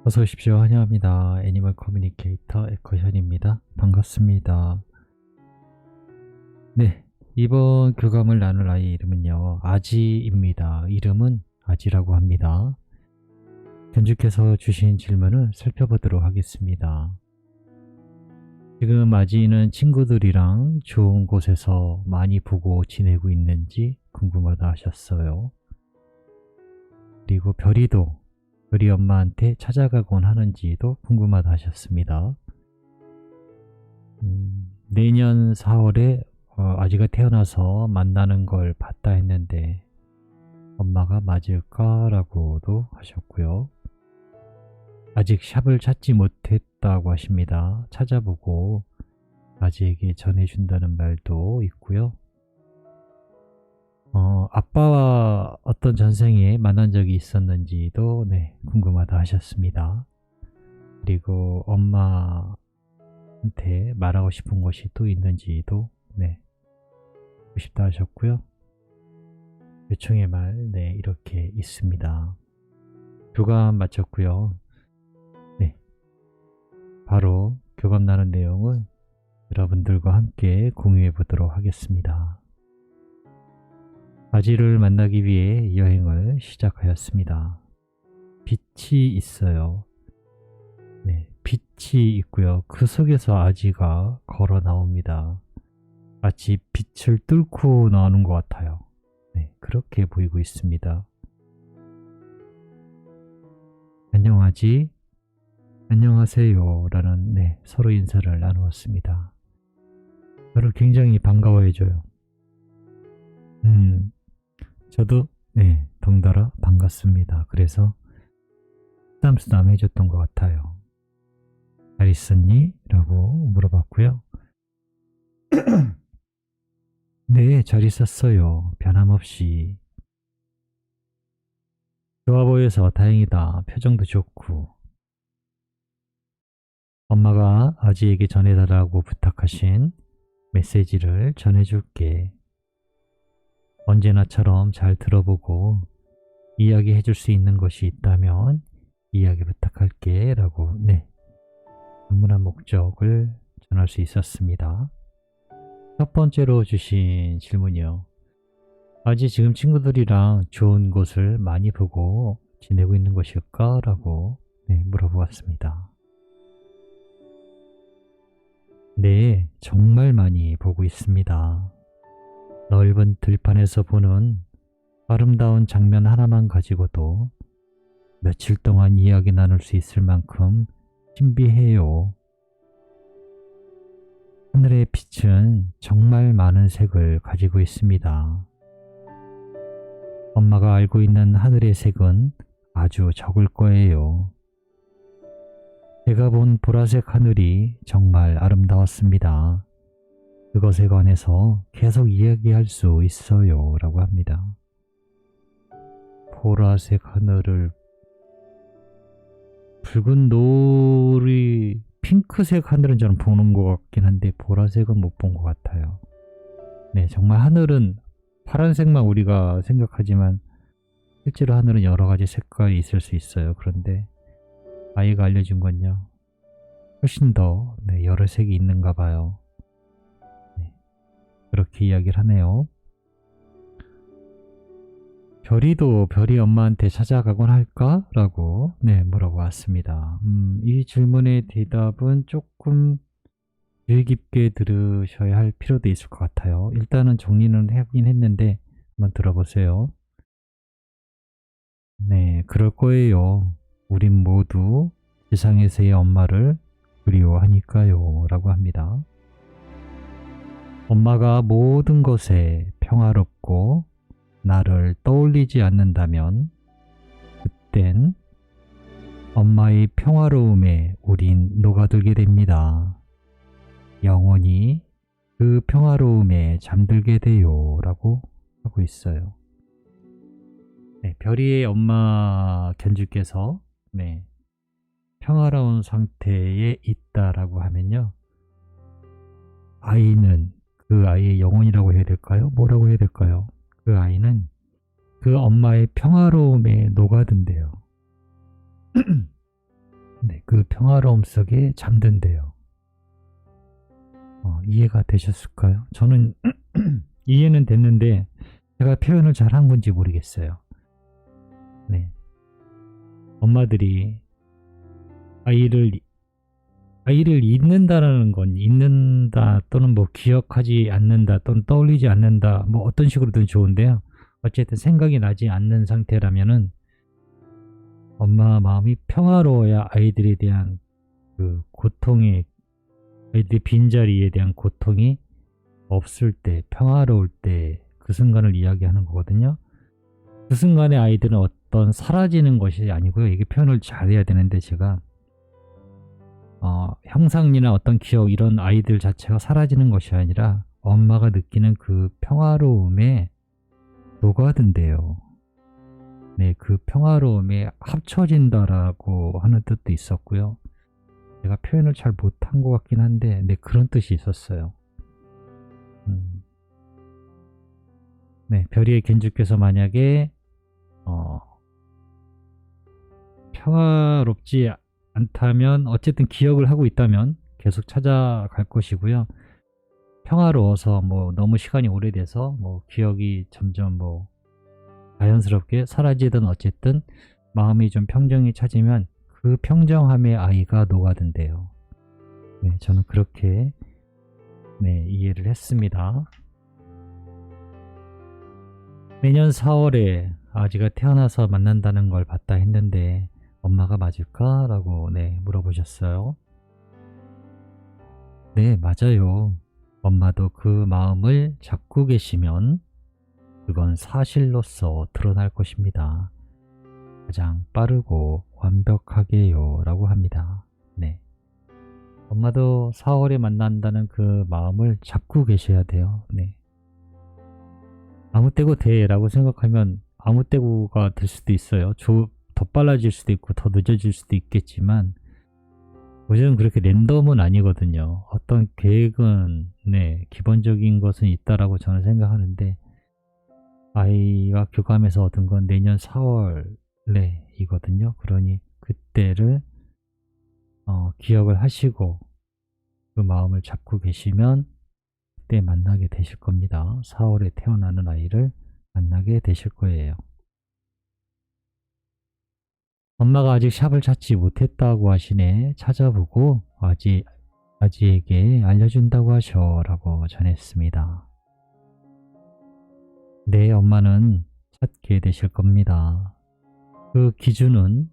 어서 오십시오. 환영합니다. 애니멀 커뮤니케이터 에커션입니다. 반갑습니다. 네, 이번 교감을 나눌 아이 이름은요, 아지입니다. 이름은 아지라고 합니다. 견주께서 주신 질문을 살펴보도록 하겠습니다. 지금 아지는 친구들이랑 좋은 곳에서 많이 보고 지내고 있는지 궁금하다 하셨어요. 그리고 별이 엄마한테 찾아가곤 하는지도 궁금하다 하셨습니다. 내년 4월에 아지가 태어나서 만나는 걸 봤다 했는데 엄마가 맞을까라고도 하셨고요. 아직 샵을 찾지 못했다고 하십니다. 찾아보고 아지에게 전해준다는 말도 있고요. 아빠와 어떤 전생에 만난 적이 있었는지도 궁금하다 하셨습니다. 그리고 엄마한테 말하고 싶은 것이 또 있는지도 듣고 싶다 하셨고요. 요청의 말 이렇게 있습니다. 교감 마쳤고요. 바로 교감 나눈 내용을 여러분들과 함께 공유해 보도록 하겠습니다. 아지를 만나기 위해 여행을 시작하였습니다. 빛이 있어요. 빛이 있고요. 그 속에서 아지가 걸어 나옵니다. 마치 빛을 뚫고 나오는 것 같아요. 그렇게 보이고 있습니다. 안녕 아지, 안녕하세요 라는 서로 인사를 나누었습니다. 저를 굉장히 반가워해줘요. 저도 덩달아 반갑습니다. 그래서 쓰담쓰담 해줬던 것 같아요. 잘 있었니? 라고 물어봤고요. 네, 잘 있었어요. 변함없이. 좋아 보여서 다행이다. 표정도 좋고. 엄마가 아지에게 전해달라고 부탁하신 메시지를 전해줄게. 언제나처럼 잘 들어보고 이야기해 줄 수 있는 것이 있다면 이야기 부탁할게 라고 방문한 목적을 전할 수 있었습니다. 첫 번째로 주신 질문이요. 아지 지금 친구들이랑 좋은 곳을 많이 보고 지내고 있는 것일까? 라고 물어보았습니다. 네, 정말 많이 보고 있습니다. 넓은 들판에서 보는 아름다운 장면 하나만 가지고도 며칠 동안 이야기 나눌 수 있을 만큼 신비해요. 하늘의 빛은 정말 많은 색을 가지고 있습니다. 엄마가 알고 있는 하늘의 색은 아주 적을 거예요. 제가 본 보라색 하늘이 정말 아름다웠습니다. 그것에 관해서 계속 이야기할 수 있어요 라고 합니다. 보라색 하늘을 붉은 노을이 핑크색 하늘은 저는 보는 것 같긴 한데 보라색은 못 본 것 같아요. 정말 하늘은 파란색만 우리가 생각하지만 실제로 하늘은 여러 가지 색깔이 있을 수 있어요. 그런데 아이가 알려준 건요, 훨씬 더 여러 색이 있는가 봐요. 그렇게 이야기를 하네요. 별이 엄마한테 찾아가곤 할까? 라고 물어보았습니다. 이 질문의 대답은 조금 주의 깊게 들으셔야 할 필요도 있을 것 같아요. 일단은 정리는 하긴 했는데 한번 들어보세요. 그럴 거예요. 우린 모두 지상에서의 엄마를 그리워하니까요 라고 합니다. 엄마가 모든 것에 평화롭고 나를 떠올리지 않는다면 그땐 엄마의 평화로움에 우린 녹아들게 됩니다. 영원히 그 평화로움에 잠들게 돼요 라고 하고 있어요. 별이의 엄마 견주께서 평화로운 상태에 있다라고 하면요, 아이는 그 아이의 영혼이라고 해야 될까요? 뭐라고 해야 될까요? 그 아이는 그 엄마의 평화로움에 녹아든대요. 평화로움 속에 잠든대요. 이해가 되셨을까요? 저는 이해는 됐는데 제가 표현을 잘 한 건지 모르겠어요. 네. 엄마들이 아이를 잊는다라는 건 잊는다 또는 뭐 기억하지 않는다 또는 떠올리지 않는다 뭐 어떤 식으로든 좋은데요. 어쨌든 생각이 나지 않는 상태라면은 엄마 마음이 평화로워야 아이들에 대한 그 고통의 아이들의 빈자리에 대한 고통이 없을 때 평화로울 때 그 순간을 이야기하는 거거든요. 그 순간에 아이들은 어떤 사라지는 것이 아니고요. 이게 표현을 잘해야 되는데 제가 형상이나 어떤 기억 이런 아이들 자체가 사라지는 것이 아니라 엄마가 느끼는 그 평화로움에 녹아든대요. 네, 그 평화로움에 합쳐진다라고 하는 뜻도 있었고요. 제가 표현을 잘 못한 것 같긴 한데 네, 그런 뜻이 있었어요. 네, 별이의 견주께서 만약에 평화롭지 않다면 어쨌든 기억을 하고 있다면 계속 찾아갈 것이고요. 평화로워서 뭐 너무 시간이 오래돼서 뭐 기억이 점점 뭐 자연스럽게 사라지든 어쨌든 마음이 좀 평정이 찾으면 그 평정함에 아이가 녹아든대요. 네, 저는 그렇게 네, 이해를 했습니다. 내년 4월에 아지가 태어나서 만난다는 걸 봤다 했는데 엄마가 맞을까? 라고 네, 물어보셨어요. 네, 맞아요. 엄마도 그 마음을 잡고 계시면 그건 사실로서 드러날 것입니다. 가장 빠르고 완벽하게요 라고 합니다. 네. 엄마도 4월에 만난다는 그 마음을 잡고 계셔야 돼요. 네. 아무 때고 돼 라고 생각하면 아무 때고가 될 수도 있어요. 더 빨라질 수도 있고 더 늦어질 수도 있겠지만 요즘은 그렇게 랜덤은 아니거든요. 어떤 계획은 네, 기본적인 것은 있다라고 저는 생각하는데 아이와 교감해서 얻은 건 내년 4월이거든요. 그러니 그때를 기억을 하시고 그 마음을 잡고 계시면 그때 만나게 되실 겁니다. 4월에 태어나는 아이를 만나게 되실 거예요. 엄마가 아직 샵을 찾지 못했다고 하시네. 찾아보고 아지에게 알려준다고 하셔 라고 전했습니다. 네, 엄마는 찾게 되실 겁니다. 그 기준은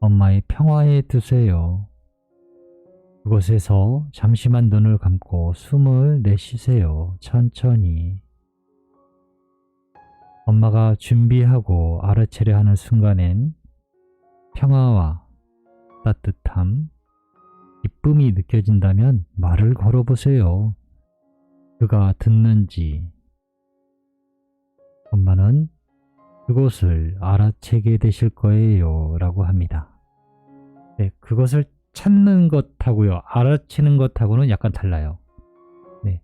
엄마의 평화에 두세요. 그곳에서 잠시만 눈을 감고 숨을 내쉬세요. 천천히. 엄마가 준비하고 알아채려 하는 순간엔 평화와 따뜻함, 기쁨이 느껴진다면 말을 걸어보세요. 그가 듣는지. 엄마는 그곳을 알아채게 되실 거예요 라고 합니다. 네, 그것을 찾는 것하고요 알아채는 것하고는 약간 달라요. 네,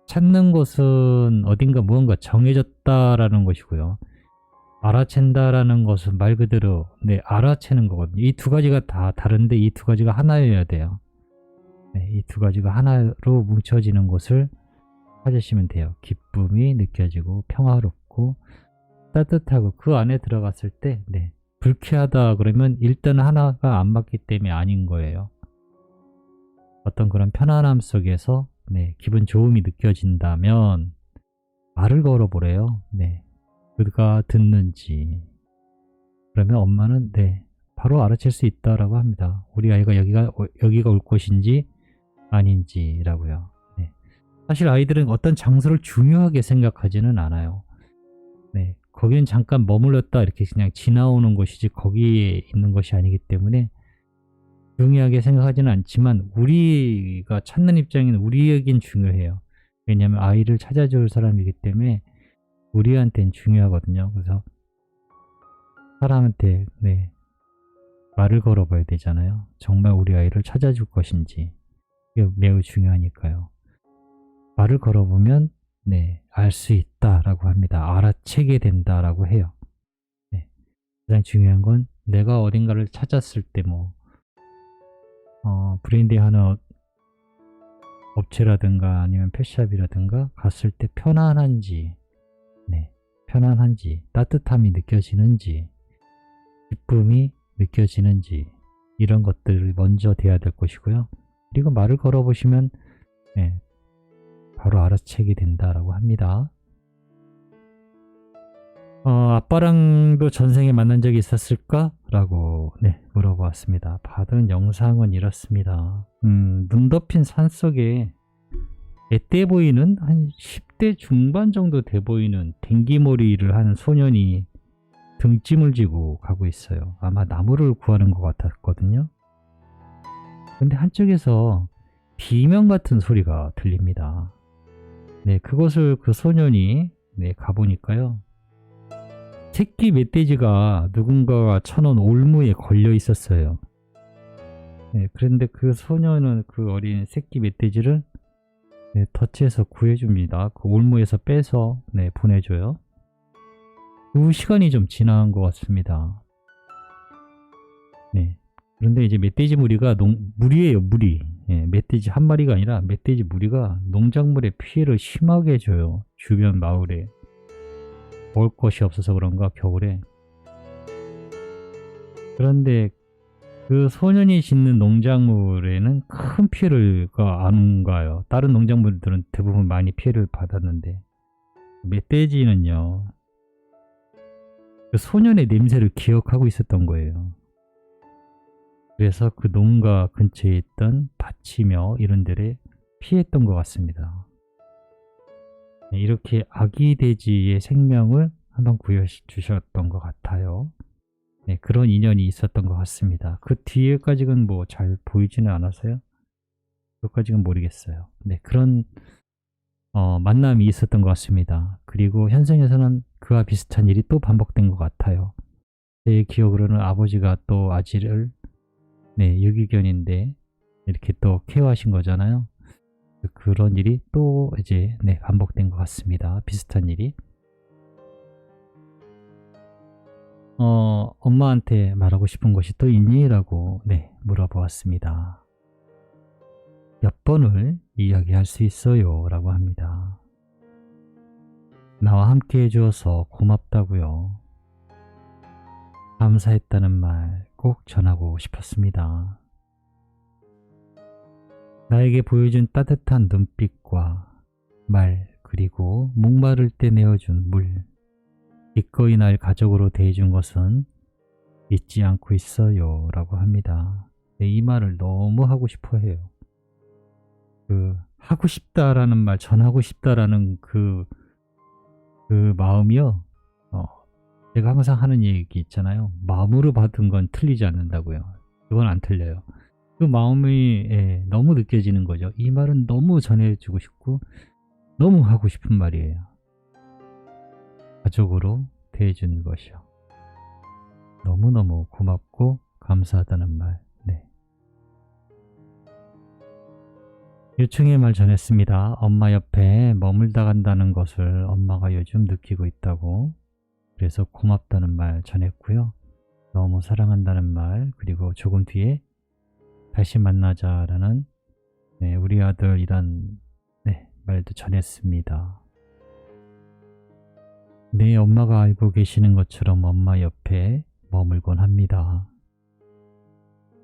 찾는 것은 어딘가 무언가 정해졌다라는 것이고요, 알아챈다라는 것은 말 그대로 네, 알아채는 거거든요. 이 두 가지가 다 다른데 이 두 가지가 하나여야 돼요. 네, 이 두 가지가 하나로 뭉쳐지는 것을 찾으시면 돼요. 기쁨이 느껴지고 평화롭고 따뜻하고 그 안에 들어갔을 때 네, 불쾌하다 그러면 일단 하나가 안 맞기 때문에 아닌 거예요. 어떤 그런 편안함 속에서 네, 기분 좋음이 느껴진다면 말을 걸어보래요. 네, 그가 듣는지. 그러면 엄마는 네, 바로 알아챌 수 있다라고 합니다. 우리 아이가 여기가 올 곳인지 아닌지라고요. 네. 사실 아이들은 어떤 장소를 중요하게 생각하지는 않아요. 네, 거기는 잠깐 머물렀다 이렇게 그냥 지나오는 곳이지 거기에 있는 것이 아니기 때문에 중요하게 생각하지는 않지만 우리가 찾는 입장에는 우리에겐 중요해요. 왜냐하면 아이를 찾아줄 사람이기 때문에 우리한테는 중요하거든요. 그래서 사람한테 네, 말을 걸어봐야 되잖아요. 정말 우리 아이를 찾아줄 것인지. 이게 매우 중요하니까요. 말을 걸어보면 네, 알 수 있다라고 합니다. 알아채게 된다라고 해요. 네, 가장 중요한 건 내가 어딘가를 찾았을 때 브랜딩하는 업체라든가 아니면 펫샵이라든가 갔을 때 편안한지, 네, 편안한지, 따뜻함이 느껴지는지, 기쁨이 느껴지는지, 이런 것들을 먼저 돼야 될 것이고요. 그리고 말을 걸어보시면, 네, 바로 알아채게 된다라고 합니다. 아빠랑도 전생에 만난 적이 있었을까? 라고 물어보았습니다. 받은 영상은 이렇습니다. 눈 덮인 산속에 앳돼 보이는 한 10대 중반 정도 돼 보이는 댕기머리를 한 소년이 등짐을 지고 가고 있어요. 아마 나무를 구하는 것 같았거든요. 근데 한쪽에서 비명 같은 소리가 들립니다. 그곳을 그 소년이 가보니까요. 새끼 멧돼지가 누군가가 쳐놓은 올무에 걸려 있었어요. 그런데 그 소년은 그 어린 새끼 멧돼지를 터치해서 구해줍니다. 그 올무에서 빼서 보내줘요. 그 시간이 좀 지난 것 같습니다. 그런데 이제 멧돼지 무리가 무리예요, 무리. 멧돼지 한 마리가 아니라 멧돼지 무리가 농작물에 피해를 심하게 줘요. 주변 마을에. 먹을 것이 없어서 그런가 겨울에. 그런데 그 소년이 짓는 농작물에는 큰 피해가 안 가요. 다른 농작물들은 대부분 많이 피해를 받았는데 멧돼지는요, 그 소년의 냄새를 기억하고 있었던 거예요. 그래서 그 농가 근처에 있던 밭이며 이런 데를 피했던 것 같습니다. 이렇게 아기 돼지의 생명을 한번 구해주셨던 것 같아요. 그런 인연이 있었던 것 같습니다. 그 뒤에까지는 잘 보이지는 않아서요. 그것까지는 모르겠어요. 그런 만남이 있었던 것 같습니다. 그리고 현생에서는 그와 비슷한 일이 또 반복된 것 같아요. 제 기억으로는 아버지가 또 아지를 유기견인데 이렇게 또 케어하신 거잖아요. 그런 일이 또 이제 반복된 것 같습니다. 비슷한 일이. 엄마한테 말하고 싶은 것이 또 있니? 라고 물어보았습니다. 몇 번을 이야기할 수 있어요? 라고 합니다. 나와 함께 해주어서 고맙다고요. 감사했다는 말 꼭 전하고 싶었습니다. 나에게 보여준 따뜻한 눈빛과 말, 그리고 목마를 때 내어준 물, 기꺼이 날 가족으로 대해준 것은 잊지 않고 있어요. 라고 합니다. 이 말을 너무 하고 싶어 해요. 하고 싶다라는 말, 전하고 싶다라는 그 마음이요. 제가 항상 하는 얘기 있잖아요. 마음으로 받은 건 틀리지 않는다고요. 그건 안 틀려요. 그 마음이 너무 느껴지는 거죠. 이 말은 너무 전해주고 싶고 너무 하고 싶은 말이에요. 가족으로 대해주는 것이요. 너무너무 고맙고 감사하다는 말. 유충의 말 전했습니다. 엄마 옆에 머물다 간다는 것을 엄마가 요즘 느끼고 있다고. 그래서 고맙다는 말 전했고요. 너무 사랑한다는 말, 그리고 조금 뒤에 다시 만나자라는 우리 아들 이란 말도 전했습니다. 엄마가 알고 계시는 것처럼 엄마 옆에 머물곤 합니다.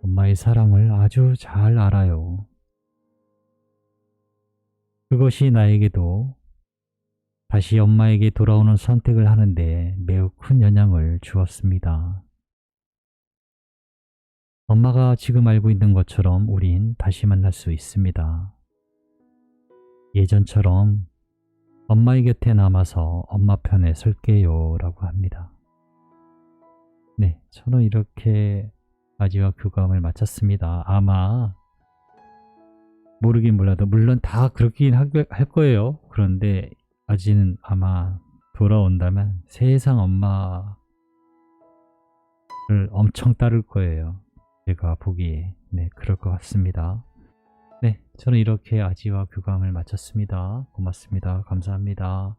엄마의 사랑을 아주 잘 알아요. 그것이 나에게도 다시 엄마에게 돌아오는 선택을 하는데 매우 큰 영향을 주었습니다. 엄마가 지금 알고 있는 것처럼 우린 다시 만날 수 있습니다. 예전처럼 엄마의 곁에 남아서 엄마 편에 설게요 라고 합니다. 저는 이렇게 아지와 교감을 마쳤습니다. 아마 모르긴 몰라도 물론 다 그렇긴 할 거예요. 그런데 아지는 아마 돌아온다면 세상 엄마를 엄청 따를 거예요. 제가 보기에 그럴 것 같습니다. 저는 이렇게 아지와 교감을 마쳤습니다. 고맙습니다. 감사합니다.